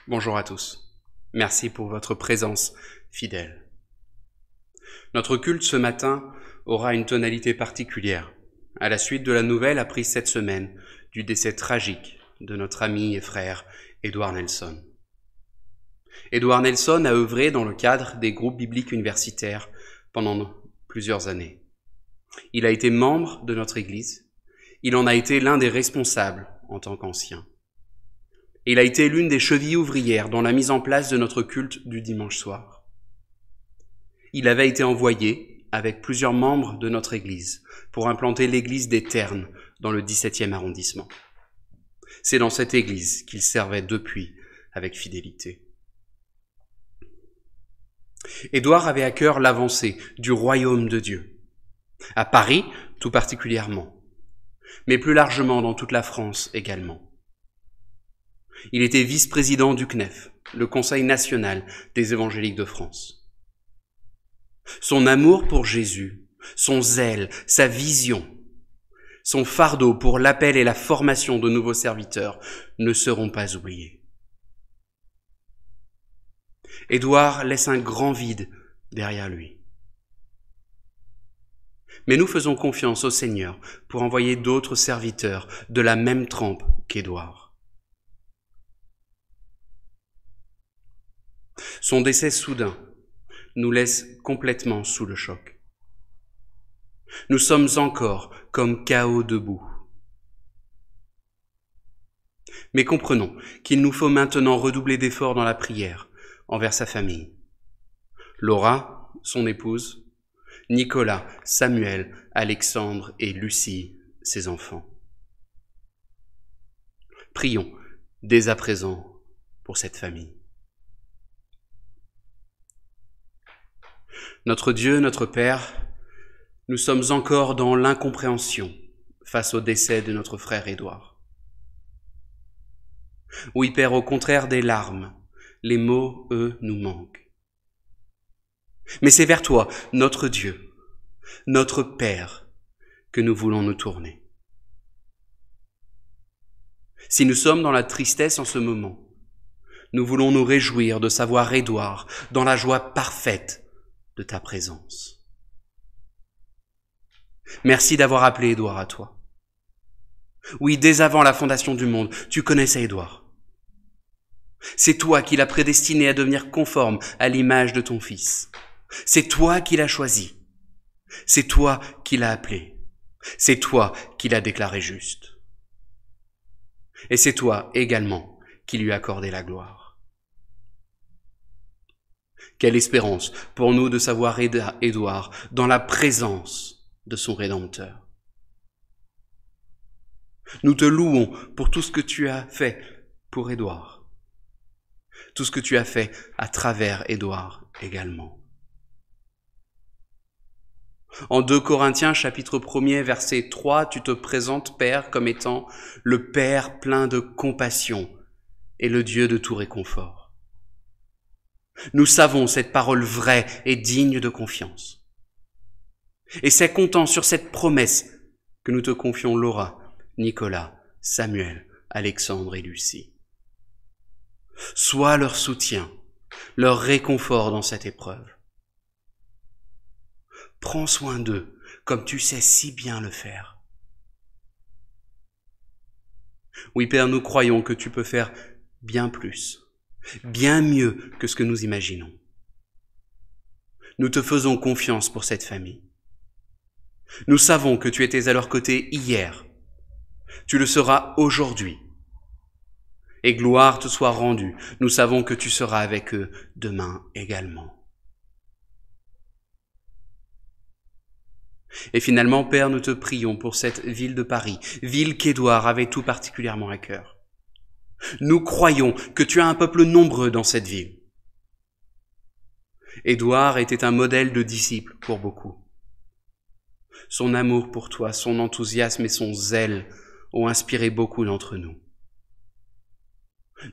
Bonjour à tous. Merci pour votre présence fidèle. Notre culte ce matin aura une tonalité particulière, à la suite de la nouvelle apprise cette semaine du décès tragique de notre ami et frère Edward Nelson. Edward Nelson a œuvré dans le cadre des groupes bibliques universitaires pendant plusieurs années. Il a été membre de notre Église. Il en a été l'un des responsables en tant qu'ancien. Il a été l'une des chevilles ouvrières dans la mise en place de notre culte du dimanche soir. Il avait été envoyé avec plusieurs membres de notre Église pour implanter l'église des Ternes dans le 17e arrondissement. C'est dans cette église qu'il servait depuis avec fidélité. Édouard avait à cœur l'avancée du royaume de Dieu, à Paris tout particulièrement, mais plus largement dans toute la France également. Il était vice-président du CNEF, le Conseil national des évangéliques de France. Son amour pour Jésus, son zèle, sa vision, son fardeau pour l'appel et la formation de nouveaux serviteurs ne seront pas oubliés. Édouard laisse un grand vide derrière lui. Mais nous faisons confiance au Seigneur pour envoyer d'autres serviteurs de la même trempe qu'Édouard. Son décès soudain nous laisse complètement sous le choc. Nous sommes encore comme chaos debout. Mais comprenons qu'il nous faut maintenant redoubler d'efforts dans la prière envers sa famille. Laura, son épouse, Nicolas, Samuel, Alexandre et Lucie, ses enfants. Prions dès à présent pour cette famille. Notre Dieu, notre Père, nous sommes encore dans l'incompréhension face au décès de notre frère Édouard. Oui, Père, au contraire des larmes, les mots, eux, nous manquent. Mais c'est vers toi, notre Dieu, notre Père, que nous voulons nous tourner. Si nous sommes dans la tristesse en ce moment, nous voulons nous réjouir de savoir Édouard dans la joie parfaite de ta présence. Merci d'avoir appelé Édouard à toi. Oui, dès avant la fondation du monde, tu connaissais Édouard. C'est toi qui l'as prédestiné à devenir conforme à l'image de ton Fils. C'est toi qui l'as choisi. C'est toi qui l'as appelé. C'est toi qui l'as déclaré juste. Et c'est toi également qui lui as accordé la gloire. Quelle espérance pour nous de savoir Édouard dans la présence de son Rédempteur. Nous te louons pour tout ce que tu as fait pour Édouard, tout ce que tu as fait à travers Édouard également. En 2 Corinthiens chapitre 1er verset 3, tu te présentes, Père, comme étant le Père plein de compassion et le Dieu de tout réconfort. Nous savons cette parole vraie et digne de confiance. Et c'est comptant sur cette promesse que nous te confions Laura, Nicolas, Samuel, Alexandre et Lucie. Sois leur soutien, leur réconfort dans cette épreuve. Prends soin d'eux comme tu sais si bien le faire. Oui, Père, nous croyons que tu peux faire bien plus, bien mieux que ce que nous imaginons. Nous te faisons confiance pour cette famille. Nous savons que tu étais à leur côté hier. Tu le seras aujourd'hui. Et gloire te soit rendue. Nous savons que tu seras avec eux demain également. Et finalement, Père, nous te prions pour cette ville de Paris, ville qu'Édouard avait tout particulièrement à cœur. Nous croyons que tu as un peuple nombreux dans cette ville. Édouard était un modèle de disciple pour beaucoup. Son amour pour toi, son enthousiasme et son zèle ont inspiré beaucoup d'entre nous.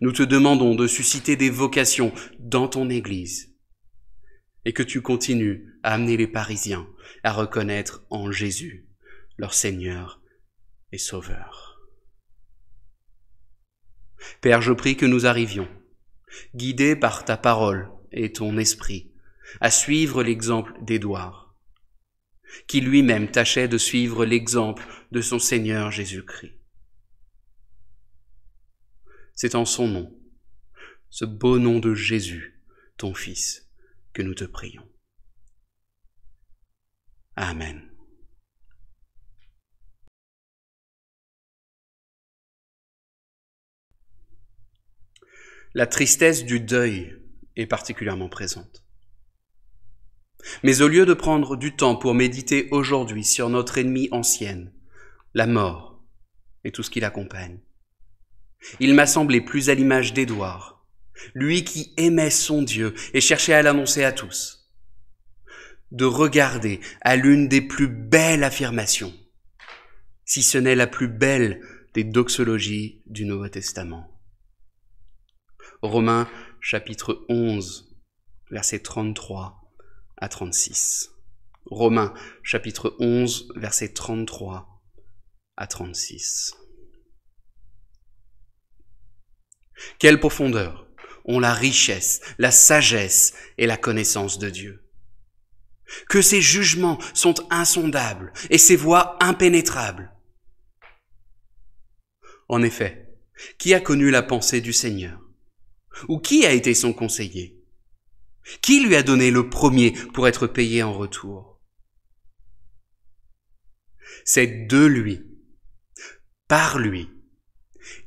Nous te demandons de susciter des vocations dans ton Église et que tu continues à amener les Parisiens à reconnaître en Jésus leur Seigneur et Sauveur. Père, je prie que nous arrivions guidés par ta parole et ton esprit, à suivre l'exemple d'Édouard, qui lui-même tâchait de suivre l'exemple de son Seigneur Jésus-Christ. C'est en son nom, ce beau nom de Jésus, ton Fils, que nous te prions. Amen. La tristesse du deuil est particulièrement présente. Mais au lieu de prendre du temps pour méditer aujourd'hui sur notre ennemie ancienne, la mort et tout ce qui l'accompagne, il m'a semblé plus à l'image d'Édouard, lui qui aimait son Dieu et cherchait à l'annoncer à tous, de regarder à l'une des plus belles affirmations, si ce n'est la plus belle des doxologies du Nouveau Testament. Romains chapitre 11, versets 33 à 36. Romains chapitre 11, versets 33 à 36. Quelle profondeur ont la richesse, la sagesse et la connaissance de Dieu. Que ses jugements sont insondables et ses voies impénétrables. En effet, qui a connu la pensée du Seigneur? Ou qui a été son conseiller? Qui lui a donné le premier pour être payé en retour? C'est de lui, par lui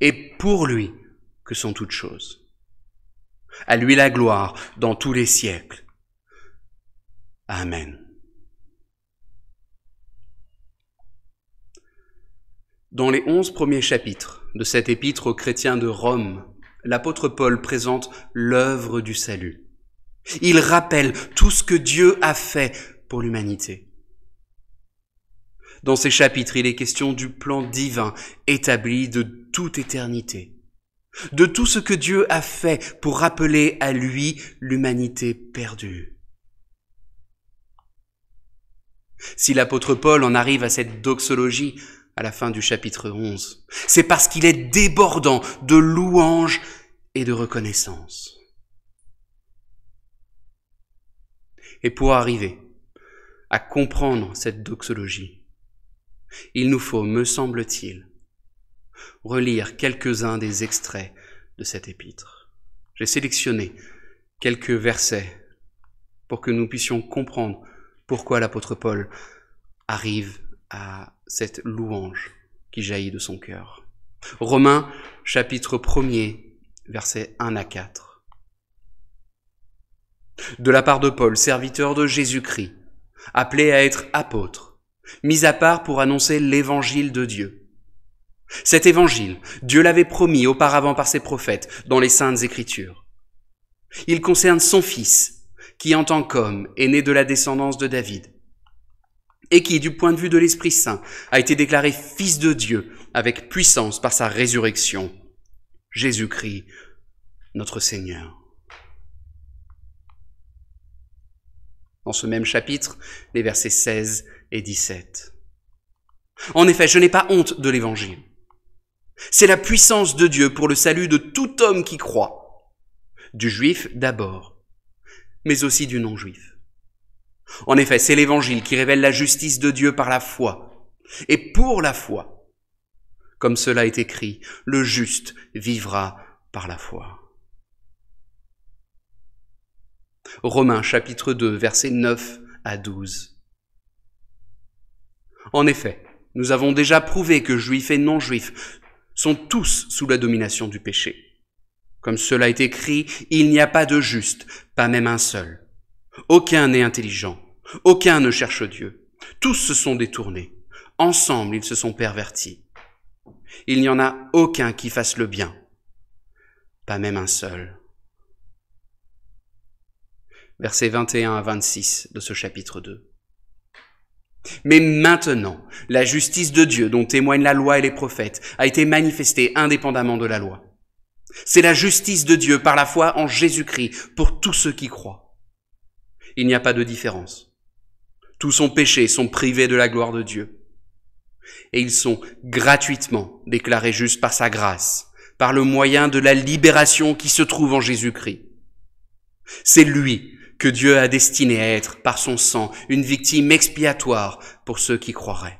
et pour lui que sont toutes choses. À lui la gloire dans tous les siècles. Amen. Dans les 11 premiers chapitres de cette épître aux chrétiens de Rome, l'apôtre Paul présente l'œuvre du salut. Il rappelle tout ce que Dieu a fait pour l'humanité. Dans ces chapitres, il est question du plan divin établi de toute éternité, de tout ce que Dieu a fait pour rappeler à lui l'humanité perdue. Si l'apôtre Paul en arrive à cette doxologie à la fin du chapitre 11, c'est parce qu'il est débordant de louanges et de reconnaissance. Et pour arriver à comprendre cette doxologie, il nous faut, me semble-t-il, relire quelques-uns des extraits de cette épître. J'ai sélectionné quelques versets pour que nous puissions comprendre pourquoi l'apôtre Paul arrive à cette louange qui jaillit de son cœur. Romains, chapitre 1er, versets 1 à 4. De la part de Paul, serviteur de Jésus-Christ, appelé à être apôtre, mis à part pour annoncer l'évangile de Dieu. Cet évangile, Dieu l'avait promis auparavant par ses prophètes dans les Saintes Écritures. Il concerne son Fils, qui en tant qu'homme est né de la descendance de David, et qui, du point de vue de l'Esprit Saint, a été déclaré Fils de Dieu avec puissance par sa résurrection, Jésus-Christ, notre Seigneur. Dans ce même chapitre, les versets 16 et 17. En effet, je n'ai pas honte de l'Évangile. C'est la puissance de Dieu pour le salut de tout homme qui croit, du juif d'abord, mais aussi du non-juif. En effet, c'est l'Évangile qui révèle la justice de Dieu par la foi, et pour la foi. Comme cela est écrit, le juste vivra par la foi. Romains chapitre 2, versets 9 à 12. En effet, nous avons déjà prouvé que juifs et non-juifs sont tous sous la domination du péché. Comme cela est écrit, il n'y a pas de juste, pas même un seul. Aucun n'est intelligent, aucun ne cherche Dieu. Tous se sont détournés. Ensemble, ils se sont pervertis. Il n'y en a aucun qui fasse le bien, pas même un seul. Versets 21 à 26 de ce chapitre 2. Mais maintenant, la justice de Dieu, dont témoignent la loi et les prophètes, a été manifestée indépendamment de la loi. C'est la justice de Dieu par la foi en Jésus-Christ pour tous ceux qui croient. Il n'y a pas de différence. Tous sont péchés, sont privés de la gloire de Dieu. Et ils sont gratuitement déclarés justes par sa grâce, par le moyen de la libération qui se trouve en Jésus-Christ. C'est lui que Dieu a destiné à être, par son sang, une victime expiatoire pour ceux qui croiraient.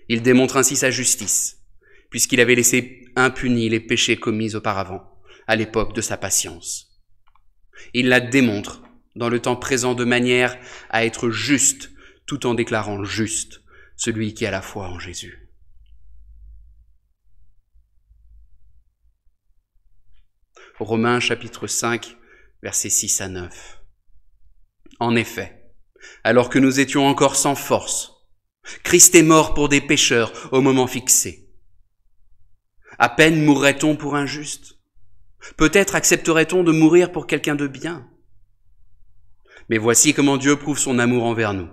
Il démontre ainsi sa justice, puisqu'il avait laissé impunis les péchés commis auparavant, à l'époque de sa patience. Il la démontre dans le temps présent de manière à être juste, tout en déclarant juste celui qui a la foi en Jésus. Romains chapitre 5, versets 6 à 9. En effet, alors que nous étions encore sans force, Christ est mort pour des pécheurs au moment fixé. À peine mourrait-on pour un juste. Peut-être accepterait-on de mourir pour quelqu'un de bien. Mais voici comment Dieu prouve son amour envers nous.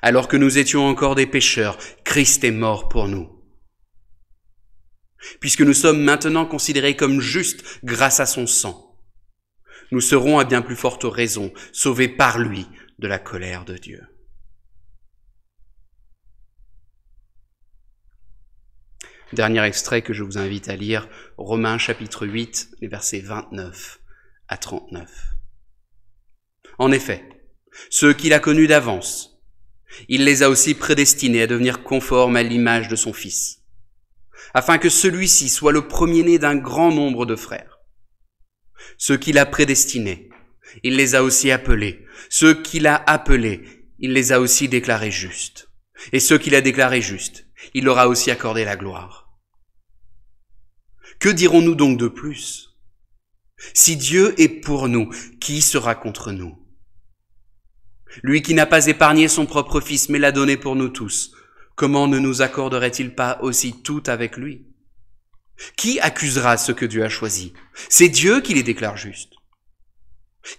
Alors que nous étions encore des pécheurs, Christ est mort pour nous. Puisque nous sommes maintenant considérés comme justes grâce à son sang, nous serons à bien plus forte raison sauvés par lui de la colère de Dieu. Dernier extrait que je vous invite à lire, Romains chapitre 8, les versets 29 à 39. En effet, ceux qu'il a connus d'avance, il les a aussi prédestinés à devenir conformes à l'image de son Fils, afin que celui-ci soit le premier-né d'un grand nombre de frères. Ceux qu'il a prédestinés, il les a aussi appelés. Ceux qu'il a appelés, il les a aussi déclarés justes. Et ceux qu'il a déclarés justes, il leur a aussi accordé la gloire. Que dirons-nous donc de plus? Si Dieu est pour nous, qui sera contre nous? Lui qui n'a pas épargné son propre Fils, mais l'a donné pour nous tous, comment ne nous accorderait-il pas aussi tout avec lui? Qui accusera ceux que Dieu a choisis? C'est Dieu qui les déclare justes.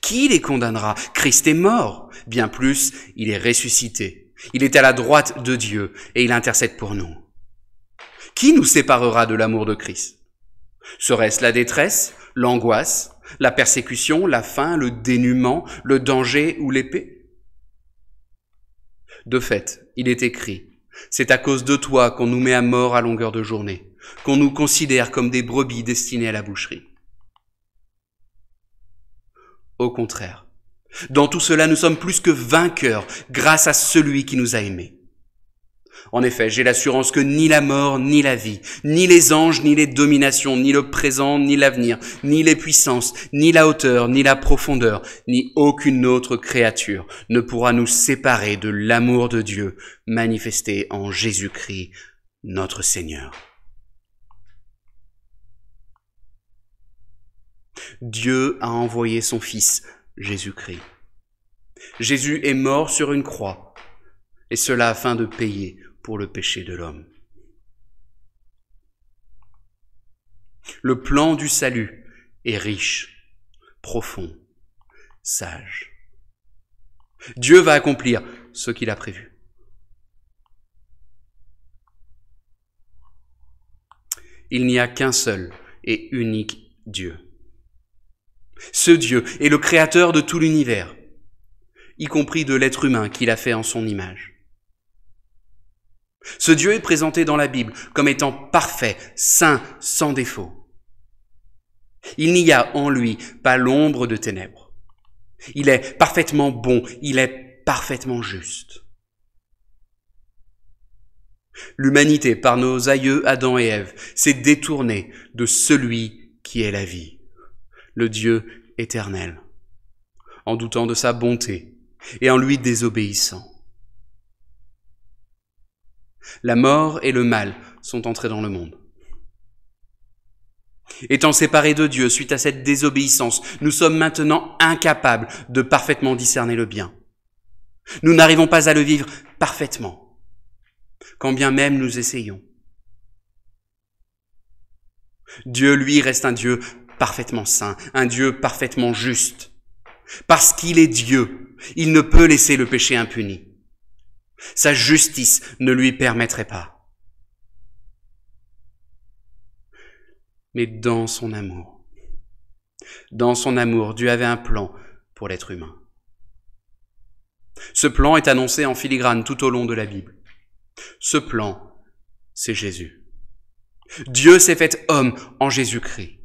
Qui les condamnera? Christ est mort. Bien plus, il est ressuscité. Il est à la droite de Dieu et il intercède pour nous. Qui nous séparera de l'amour de Christ? Serait-ce la détresse, l'angoisse, la persécution, la faim, le dénuement, le danger ou l'épée? De fait, il est écrit, c'est à cause de toi qu'on nous met à mort à longueur de journée, qu'on nous considère comme des brebis destinées à la boucherie. Au contraire, dans tout cela, nous sommes plus que vainqueurs grâce à celui qui nous a aimés. En effet, j'ai l'assurance que ni la mort, ni la vie, ni les anges, ni les dominations, ni le présent, ni l'avenir, ni les puissances, ni la hauteur, ni la profondeur, ni aucune autre créature ne pourra nous séparer de l'amour de Dieu manifesté en Jésus-Christ, notre Seigneur. Dieu a envoyé son Fils, Jésus-Christ. Jésus est mort sur une croix, et cela afin de payer pour le péché de l'homme. Le plan du salut est riche, profond, sage. Dieu va accomplir ce qu'il a prévu. Il n'y a qu'un seul et unique Dieu. Ce Dieu est le créateur de tout l'univers, y compris de l'être humain qu'il a fait en son image. Ce Dieu est présenté dans la Bible comme étant parfait, saint, sans défaut. Il n'y a en lui pas l'ombre de ténèbres. Il est parfaitement bon, il est parfaitement juste. L'humanité, par nos aïeux Adam et Ève, s'est détournée de celui qui est la vie, le Dieu éternel, en doutant de sa bonté et en lui désobéissant. La mort et le mal sont entrés dans le monde. Étant séparés de Dieu suite à cette désobéissance, nous sommes maintenant incapables de parfaitement discerner le bien. Nous n'arrivons pas à le vivre parfaitement, quand bien même nous essayons. Dieu, lui, reste un Dieu parfaitement saint, un Dieu parfaitement juste. Parce qu'il est Dieu, il ne peut laisser le péché impuni. Sa justice ne lui permettrait pas. Mais dans son amour, Dieu avait un plan pour l'être humain. Ce plan est annoncé en filigrane tout au long de la Bible. Ce plan, c'est Jésus. Dieu s'est fait homme en Jésus-Christ.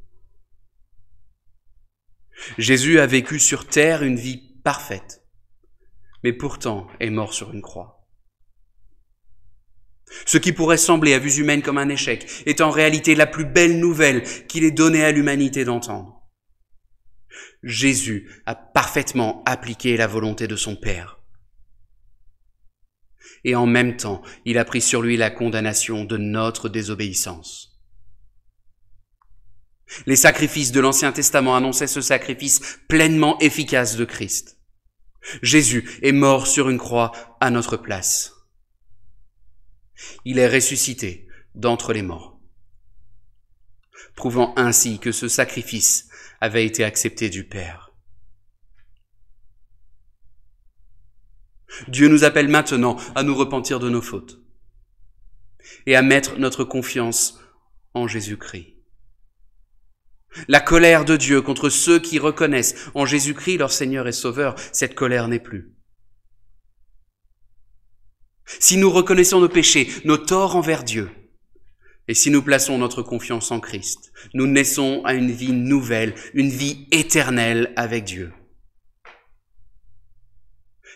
Jésus a vécu sur terre une vie parfaite, mais pourtant est mort sur une croix. Ce qui pourrait sembler à vue humaine comme un échec est en réalité la plus belle nouvelle qu'il ait donnée à l'humanité d'entendre. Jésus a parfaitement appliqué la volonté de son Père. Et en même temps, il a pris sur lui la condamnation de notre désobéissance. Les sacrifices de l'Ancien Testament annonçaient ce sacrifice pleinement efficace de Christ. Jésus est mort sur une croix à notre place. Il est ressuscité d'entre les morts, prouvant ainsi que ce sacrifice avait été accepté du Père. Dieu nous appelle maintenant à nous repentir de nos fautes et à mettre notre confiance en Jésus-Christ. La colère de Dieu contre ceux qui reconnaissent en Jésus-Christ leur Seigneur et Sauveur, cette colère n'est plus. Si nous reconnaissons nos péchés, nos torts envers Dieu, et si nous plaçons notre confiance en Christ, nous naissons à une vie nouvelle, une vie éternelle avec Dieu.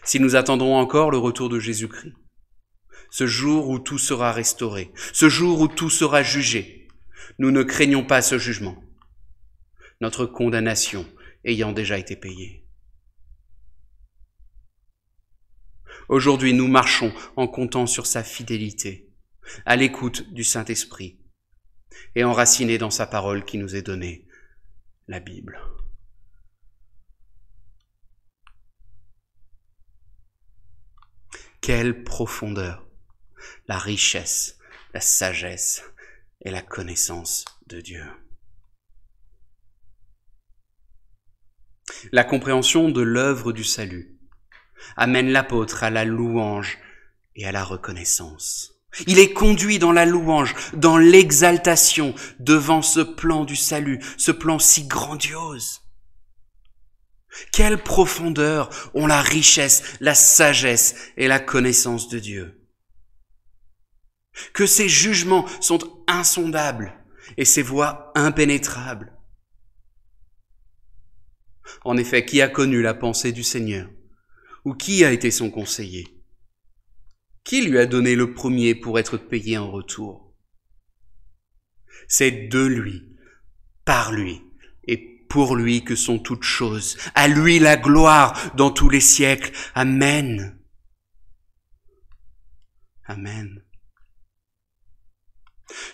Si nous attendons encore le retour de Jésus-Christ, ce jour où tout sera restauré, ce jour où tout sera jugé, nous ne craignons pas ce jugement, notre condamnation ayant déjà été payée. Aujourd'hui, nous marchons en comptant sur sa fidélité, à l'écoute du Saint-Esprit et enracinés dans sa parole qui nous est donnée, la Bible. Quelle profondeur, la richesse, la sagesse et la connaissance de Dieu. La compréhension de l'œuvre du salut amène l'apôtre à la louange et à la reconnaissance. Il est conduit dans la louange, dans l'exaltation devant ce plan du salut, ce plan si grandiose. Quelle profondeur ont la richesse, la sagesse et la connaissance de Dieu. Que ses jugements sont insondables et ses voies impénétrables. En effet, qui a connu la pensée du Seigneur? Ou qui a été son conseiller? Qui lui a donné le premier pour être payé en retour? C'est de lui, par lui et pour lui que sont toutes choses. À lui la gloire dans tous les siècles. Amen. Amen.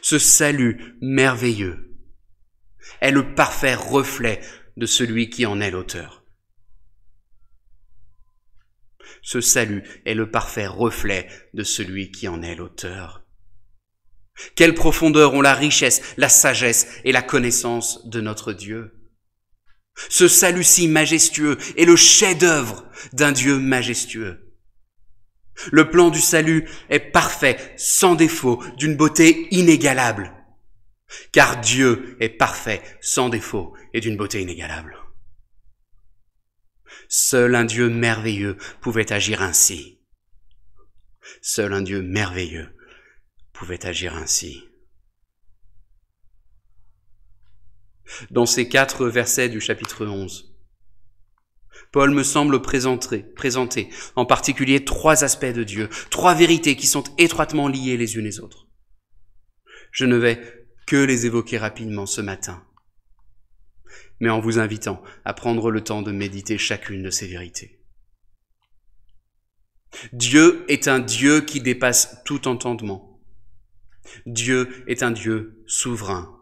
Ce salut merveilleux est le parfait reflet de celui qui en est l'auteur. Ce salut est le parfait reflet de celui qui en est l'auteur. Quelle profondeur ont la richesse, la sagesse et la connaissance de notre Dieu. Ce salut si majestueux est le chef-d'œuvre d'un Dieu majestueux. Le plan du salut est parfait, sans défaut, d'une beauté inégalable. Car Dieu est parfait, sans défaut et d'une beauté inégalable. Seul un Dieu merveilleux pouvait agir ainsi. Seul un Dieu merveilleux pouvait agir ainsi. Dans ces 4 versets du chapitre 11, Paul me semble présenter en particulier 3 aspects de Dieu, 3 vérités qui sont étroitement liées les unes les autres. Je ne vais que les évoquer rapidement ce matin, mais en vous invitant à prendre le temps de méditer chacune de ces vérités. Dieu est un Dieu qui dépasse tout entendement. Dieu est un Dieu souverain.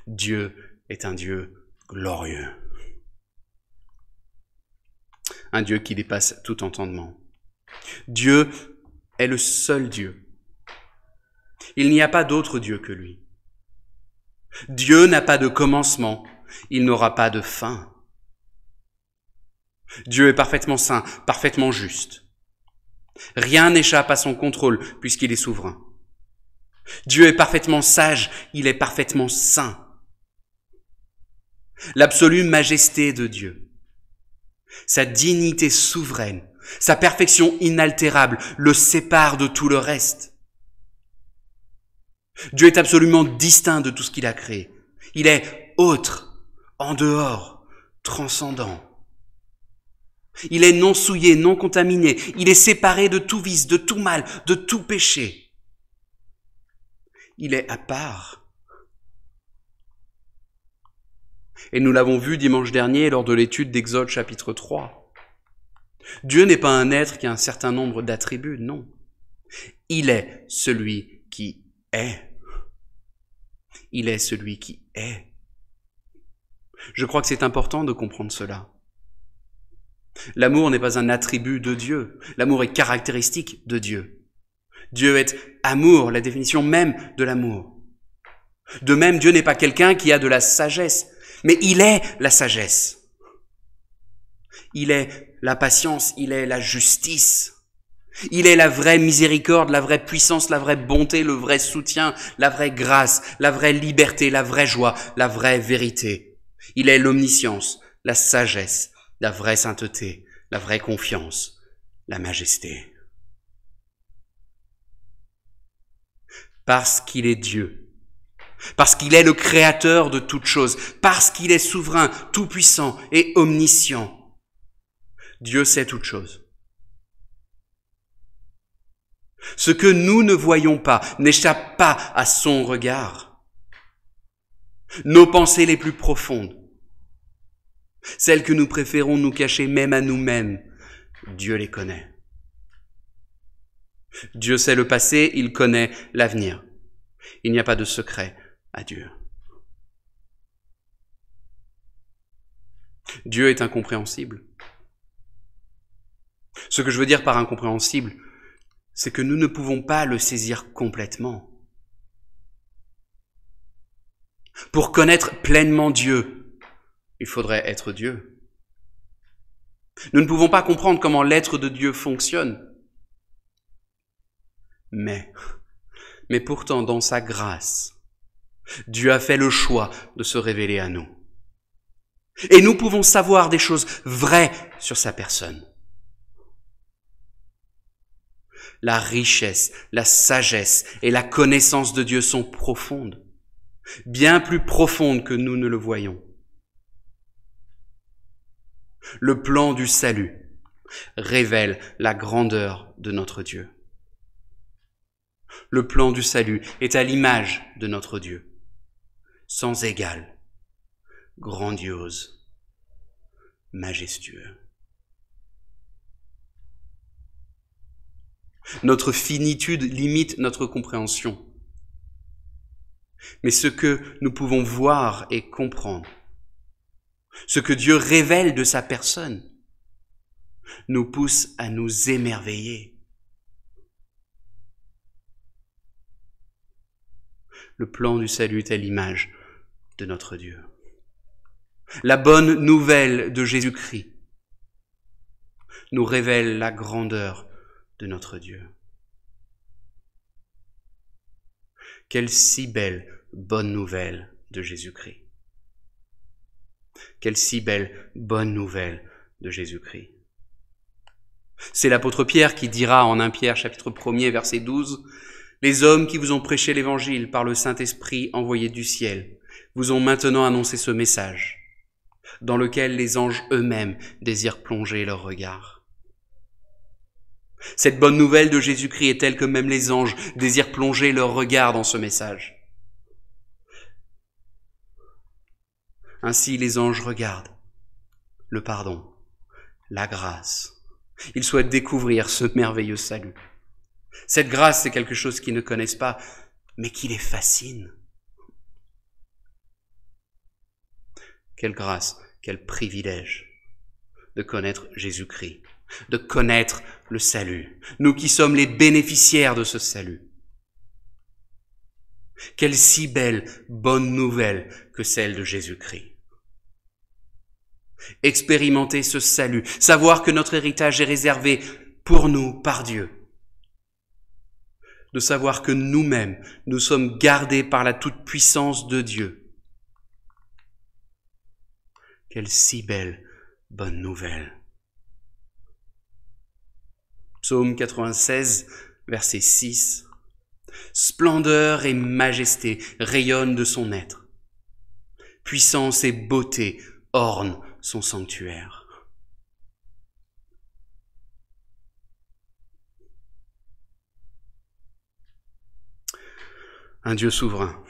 Dieu est un Dieu glorieux. Un Dieu qui dépasse tout entendement. Dieu est le seul Dieu. Il n'y a pas d'autre Dieu que lui. Dieu n'a pas de commencement, il n'aura pas de fin. Dieu est parfaitement saint, parfaitement juste. Rien n'échappe à son contrôle puisqu'il est souverain. Dieu est parfaitement sage, il est parfaitement saint. L'absolue majesté de Dieu, sa dignité souveraine, sa perfection inaltérable le séparent de tout le reste. Dieu est absolument distinct de tout ce qu'il a créé. Il est autre, en dehors, transcendant. Il est non souillé, non contaminé. Il est séparé de tout vice, de tout mal, de tout péché. Il est à part. Et nous l'avons vu dimanche dernier lors de l'étude d'Exode chapitre 3. Dieu n'est pas un être qui a un certain nombre d'attributs, non. Il est celui qui est. Il est celui qui est. Je crois que c'est important de comprendre cela. L'amour n'est pas un attribut de Dieu. L'amour est caractéristique de Dieu. Dieu est amour, la définition même de l'amour. De même, Dieu n'est pas quelqu'un qui a de la sagesse, mais il est la sagesse. Il est la patience, il est la justice. Il est la vraie miséricorde, la vraie puissance, la vraie bonté, le vrai soutien, la vraie grâce, la vraie liberté, la vraie joie, la vraie vérité. Il est l'omniscience, la sagesse, la vraie sainteté, la vraie confiance, la majesté. Parce qu'il est Dieu, parce qu'il est le créateur de toutes choses, parce qu'il est souverain, tout-puissant et omniscient, Dieu sait toutes choses. Ce que nous ne voyons pas n'échappe pas à son regard. Nos pensées les plus profondes, celles que nous préférons nous cacher même à nous-mêmes, Dieu les connaît. Dieu sait le passé, il connaît l'avenir. Il n'y a pas de secret à Dieu. Dieu est incompréhensible. Ce que je veux dire par incompréhensible, c'est que nous ne pouvons pas le saisir complètement. Pour connaître pleinement Dieu, il faudrait être Dieu. Nous ne pouvons pas comprendre comment l'être de Dieu fonctionne. Mais pourtant, dans sa grâce, Dieu a fait le choix de se révéler à nous. Et nous pouvons savoir des choses vraies sur sa personne. La richesse, la sagesse et la connaissance de Dieu sont profondes, bien plus profondes que nous ne le voyons. Le plan du salut révèle la grandeur de notre Dieu. Le plan du salut est à l'image de notre Dieu, sans égal, grandiose, majestueux. Notre finitude limite notre compréhension. Mais ce que nous pouvons voir et comprendre, ce que Dieu révèle de sa personne, nous pousse à nous émerveiller. Le plan du salut est à l'image de notre Dieu. La bonne nouvelle de Jésus-Christ nous révèle la grandeur de notre Dieu. Quelle si belle bonne nouvelle de Jésus-Christ. Quelle si belle bonne nouvelle de Jésus-Christ. C'est l'apôtre Pierre qui dira en 1 Pierre chapitre 1er verset 12 « Les hommes qui vous ont prêché l'évangile par le Saint-Esprit envoyé du ciel vous ont maintenant annoncé ce message, dans lequel les anges eux-mêmes désirent plonger leur regard. » Cette bonne nouvelle de Jésus-Christ est telle que même les anges désirent plonger leur regard dans ce message. Ainsi les anges regardent le pardon, la grâce. Ils souhaitent découvrir ce merveilleux salut. Cette grâce, c'est quelque chose qu'ils ne connaissent pas, mais qui les fascine. Quelle grâce, quel privilège de connaître Jésus-Christ, de connaître le salut, nous qui sommes les bénéficiaires de ce salut. Quelle si belle bonne nouvelle que celle de Jésus-Christ. Expérimenter ce salut, savoir que notre héritage est réservé pour nous par Dieu. De savoir que nous-mêmes, nous sommes gardés par la toute-puissance de Dieu. Quelle si belle bonne nouvelle. Psaume 96, verset 6. Splendeur et majesté rayonnent de son être. Puissance et beauté ornent son sanctuaire. Un Dieu souverain.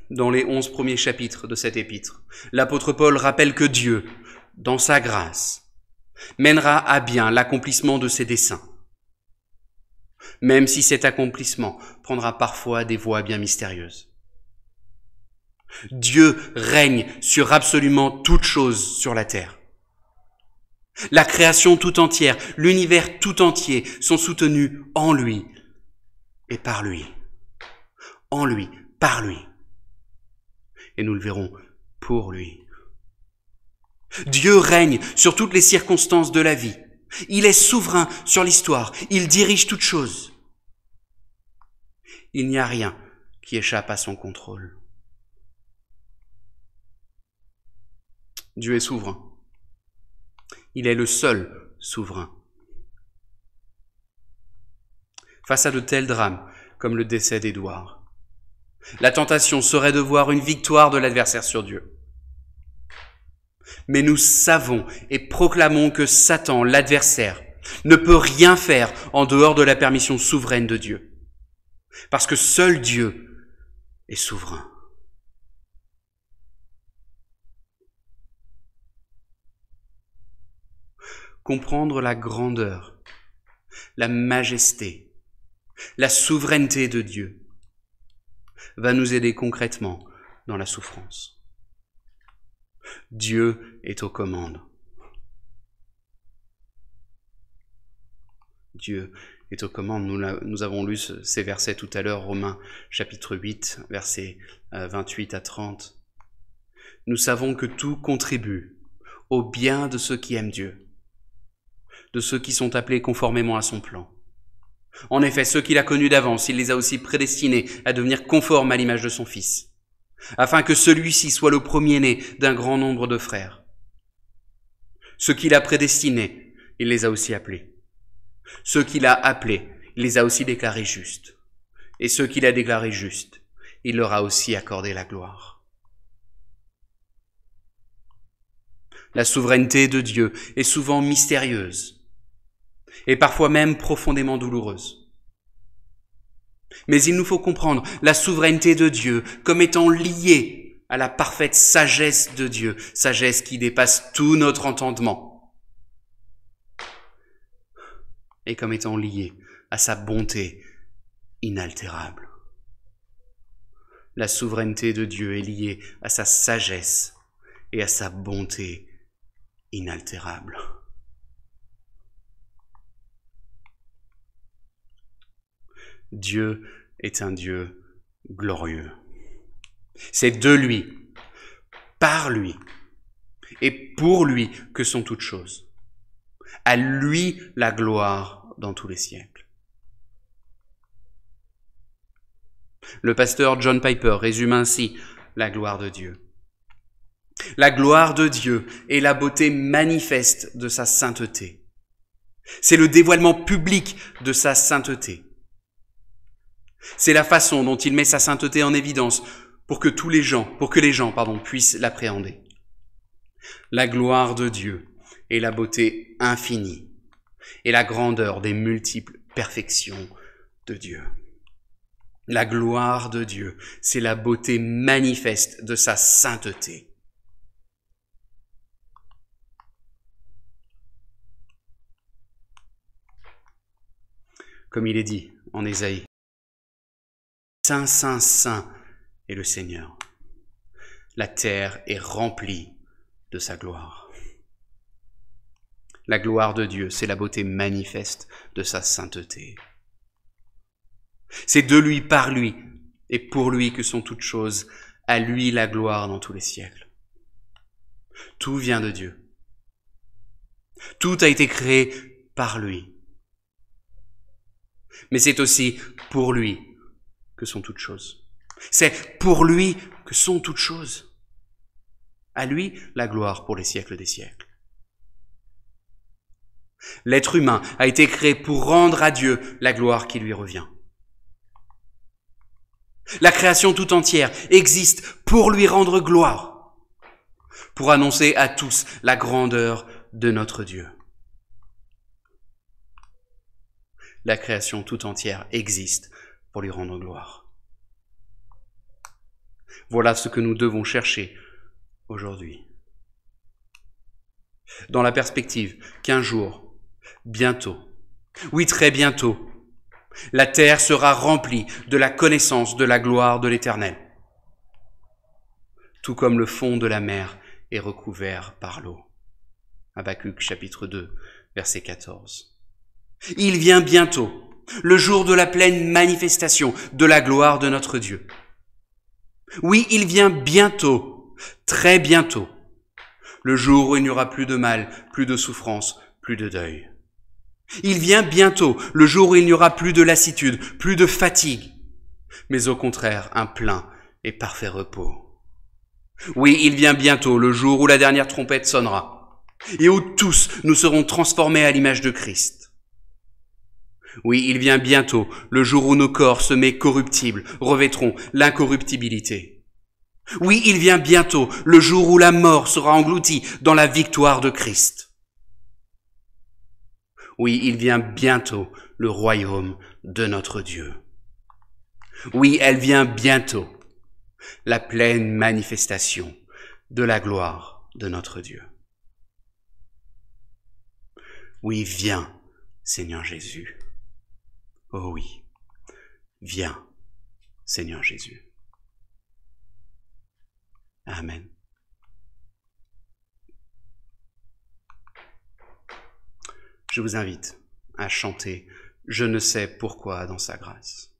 Dans les 11 premiers chapitres de cet épître, l'apôtre Paul rappelle que Dieu, dans sa grâce, mènera à bien l'accomplissement de ses desseins, même si cet accomplissement prendra parfois des voies bien mystérieuses. Dieu règne sur absolument toute chose sur la terre. La création tout entière, l'univers tout entier sont soutenus en lui et par lui. En lui, par lui. Et nous le verrons pour lui. Dieu règne sur toutes les circonstances de la vie. Il est souverain sur l'histoire. Il dirige toutes choses. Il n'y a rien qui échappe à son contrôle. Dieu est souverain. Il est le seul souverain. Face à de tels drames, comme le décès d'Édouard, la tentation serait de voir une victoire de l'adversaire sur Dieu. Mais nous savons et proclamons que Satan, l'adversaire, ne peut rien faire en dehors de la permission souveraine de Dieu. Parce que seul Dieu est souverain. Comprendre la grandeur, la majesté, la souveraineté de Dieu va nous aider concrètement dans la souffrance. Dieu est aux commandes. Dieu est aux commandes. Nous avons lu ces versets tout à l'heure, Romains chapitre 8, versets 28 à 30. Nous savons que tout contribue au bien de ceux qui aiment Dieu, de ceux qui sont appelés conformément à son plan. En effet, ceux qu'il a connus d'avance, il les a aussi prédestinés à devenir conformes à l'image de son Fils, afin que celui-ci soit le premier-né d'un grand nombre de frères. Ceux qu'il a prédestinés, il les a aussi appelés. Ceux qu'il a appelés, il les a aussi déclarés justes. Et ceux qu'il a déclarés justes, il leur a aussi accordé la gloire. La souveraineté de Dieu est souvent mystérieuse, et parfois même profondément douloureuse. Mais il nous faut comprendre la souveraineté de Dieu comme étant liée à la parfaite sagesse de Dieu, sagesse qui dépasse tout notre entendement, et comme étant liée à sa bonté inaltérable. La souveraineté de Dieu est liée à sa sagesse et à sa bonté inaltérable. Dieu est un Dieu glorieux. C'est de lui, par lui et pour lui que sont toutes choses. À lui la gloire dans tous les siècles. Le pasteur John Piper résume ainsi la gloire de Dieu. La gloire de Dieu est la beauté manifeste de sa sainteté. C'est le dévoilement public de sa sainteté. C'est la façon dont il met sa sainteté en évidence pour que les gens puissent l'appréhender. La gloire de Dieu est la beauté infinie et la grandeur des multiples perfections de Dieu. La gloire de Dieu, c'est la beauté manifeste de sa sainteté. Comme il est dit en Ésaïe, Saint, Saint, Saint est le Seigneur. La terre est remplie de sa gloire. La gloire de Dieu, c'est la beauté manifeste de sa sainteté. C'est de lui, par lui et pour lui que sont toutes choses. À lui la gloire dans tous les siècles. Tout vient de Dieu. Tout a été créé par lui. Mais c'est aussi pour lui que sont toutes choses. C'est pour lui que sont toutes choses. À lui, la gloire pour les siècles des siècles. L'être humain a été créé pour rendre à Dieu la gloire qui lui revient. La création tout entière existe pour lui rendre gloire, pour annoncer à tous la grandeur de notre Dieu. La création tout entière existe pour lui rendre gloire. Voilà ce que nous devons chercher aujourd'hui. Dans la perspective qu'un jour, bientôt, oui très bientôt, la terre sera remplie de la connaissance de la gloire de l'Éternel, tout comme le fond de la mer est recouvert par l'eau. Habacuc chapitre 2, verset 14. Il vient bientôt, le jour de la pleine manifestation de la gloire de notre Dieu. Oui, il vient bientôt, très bientôt, le jour où il n'y aura plus de mal, plus de souffrance, plus de deuil. Il vient bientôt, le jour où il n'y aura plus de lassitude, plus de fatigue, mais au contraire un plein et parfait repos. Oui, il vient bientôt, le jour où la dernière trompette sonnera, et où tous nous serons transformés à l'image de Christ. Oui, il vient bientôt, le jour où nos corps semés corruptibles revêtront l'incorruptibilité. Oui, il vient bientôt, le jour où la mort sera engloutie dans la victoire de Christ. Oui, il vient bientôt, le royaume de notre Dieu. Oui, elle vient bientôt, la pleine manifestation de la gloire de notre Dieu. Oui, viens, Seigneur Jésus. Oh oui, viens, Seigneur Jésus. Amen. Je vous invite à chanter « Je ne sais pourquoi dans sa grâce ».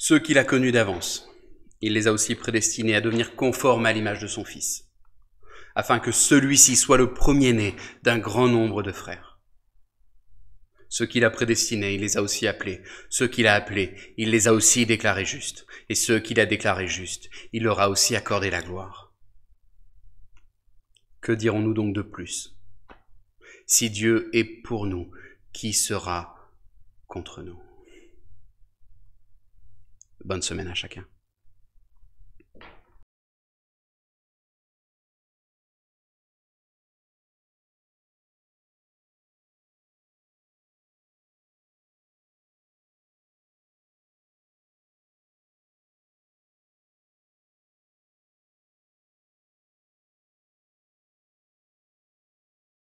Ceux qu'il a connus d'avance, il les a aussi prédestinés à devenir conformes à l'image de son Fils, afin que celui-ci soit le premier-né d'un grand nombre de frères. Ceux qu'il a prédestinés, il les a aussi appelés. Ceux qu'il a appelés, il les a aussi déclarés justes. Et ceux qu'il a déclarés justes, il leur a aussi accordé la gloire. Que dirons-nous donc de plus? Si Dieu est pour nous, qui sera contre nous? Bonne semaine à chacun.